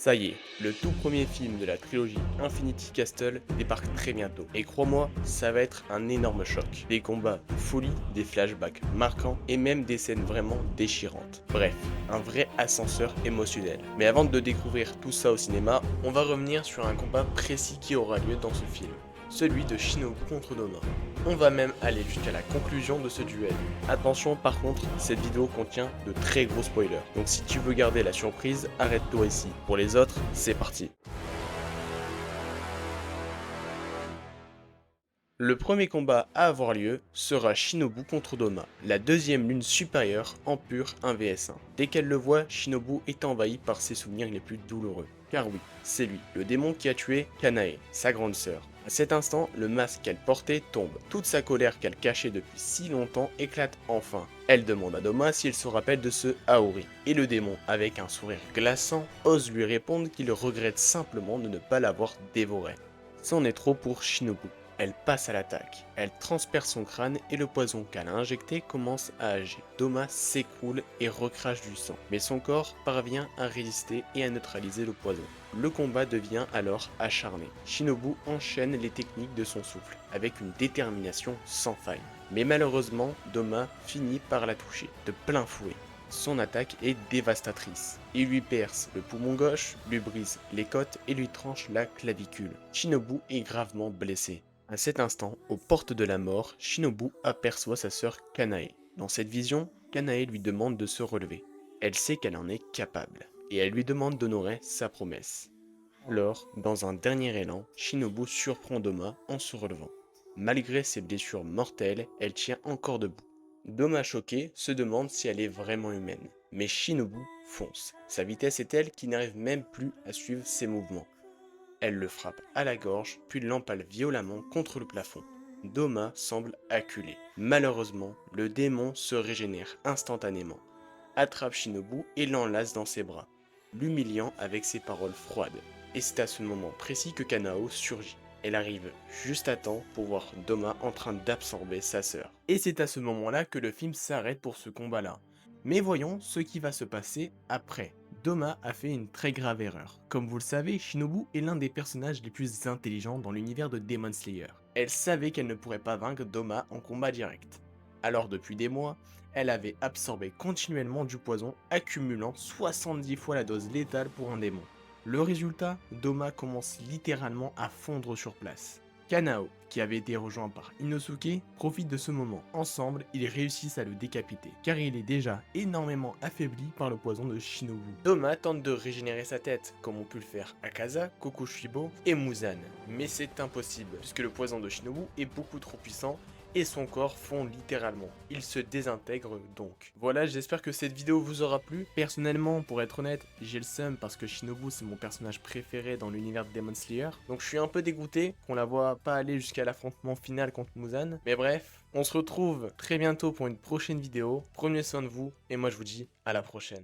Ça y est, le tout premier film de la trilogie Infinity Castle débarque très bientôt. Et crois-moi, ça va être un énorme choc. Des combats de folie, des flashbacks marquants et même des scènes vraiment déchirantes. Bref, un vrai ascenseur émotionnel. Mais avant de découvrir tout ça au cinéma, on va revenir sur un combat précis qui aura lieu dans ce film. Celui de Shinobu contre Doma. On va même aller jusqu'à la conclusion de ce duel. Attention par contre, cette vidéo contient de très gros spoilers. Donc si tu veux garder la surprise, arrête-toi ici. Pour les autres, c'est parti. Le premier combat à avoir lieu sera Shinobu contre Doma, la deuxième lune supérieure en pur 1vs1. Dès qu'elle le voit, Shinobu est envahi par ses souvenirs les plus douloureux. Car oui, c'est lui, le démon qui a tué Kanae, sa grande sœur. À cet instant, le masque qu'elle portait tombe. Toute sa colère qu'elle cachait depuis si longtemps éclate enfin. Elle demande à Doma s'il se rappelle de ce Aori. Et le démon, avec un sourire glaçant, ose lui répondre qu'il regrette simplement de ne pas l'avoir dévoré. C'en est trop pour Shinobu. Elle passe à l'attaque. Elle transperce son crâne et le poison qu'elle a injecté commence à agir. Doma s'écroule et recrache du sang, mais son corps parvient à résister et à neutraliser le poison. Le combat devient alors acharné. Shinobu enchaîne les techniques de son souffle, avec une détermination sans faille. Mais malheureusement, Doma finit par la toucher, de plein fouet. Son attaque est dévastatrice. Il lui perce le poumon gauche, lui brise les côtes et lui tranche la clavicule. Shinobu est gravement blessé. À cet instant, aux portes de la mort, Shinobu aperçoit sa sœur Kanae. Dans cette vision, Kanae lui demande de se relever. Elle sait qu'elle en est capable, et elle lui demande d'honorer sa promesse. Alors, dans un dernier élan, Shinobu surprend Doma en se relevant. Malgré ses blessures mortelles, elle tient encore debout. Doma choqué se demande si elle est vraiment humaine. Mais Shinobu fonce. Sa vitesse est telle qu'il n'arrive même plus à suivre ses mouvements. Elle le frappe à la gorge, puis l'empale violemment contre le plafond. Doma semble acculé. Malheureusement, le démon se régénère instantanément, attrape Shinobu et l'enlace dans ses bras, l'humiliant avec ses paroles froides. Et c'est à ce moment précis que Kanao surgit. Elle arrive juste à temps pour voir Doma en train d'absorber sa sœur. Et c'est à ce moment-là que le film s'arrête pour ce combat-là. Mais voyons ce qui va se passer après. Doma a fait une très grave erreur. Comme vous le savez, Shinobu est l'un des personnages les plus intelligents dans l'univers de Demon Slayer. Elle savait qu'elle ne pourrait pas vaincre Doma en combat direct. Alors depuis des mois, elle avait absorbé continuellement du poison, accumulant 70 fois la dose létale pour un démon. Le résultat, Doma commence littéralement à fondre sur place. Kanao, qui avait été rejoint par Inosuke, profite de ce moment. Ensemble, ils réussissent à le décapiter, car il est déjà énormément affaibli par le poison de Shinobu. Doma tente de régénérer sa tête, comme ont pu le faire Akaza, Kokushibo et Muzan. Mais c'est impossible, puisque le poison de Shinobu est beaucoup trop puissant et son corps fond littéralement. Il se désintègre donc. Voilà, j'espère que cette vidéo vous aura plu. Personnellement, pour être honnête, j'ai le seum parce que Shinobu c'est mon personnage préféré dans l'univers de Demon Slayer. Donc je suis un peu dégoûté qu'on la voit pas aller jusqu'à l'affrontement final contre Muzan. Mais bref, on se retrouve très bientôt pour une prochaine vidéo. Prenez soin de vous et moi je vous dis à la prochaine.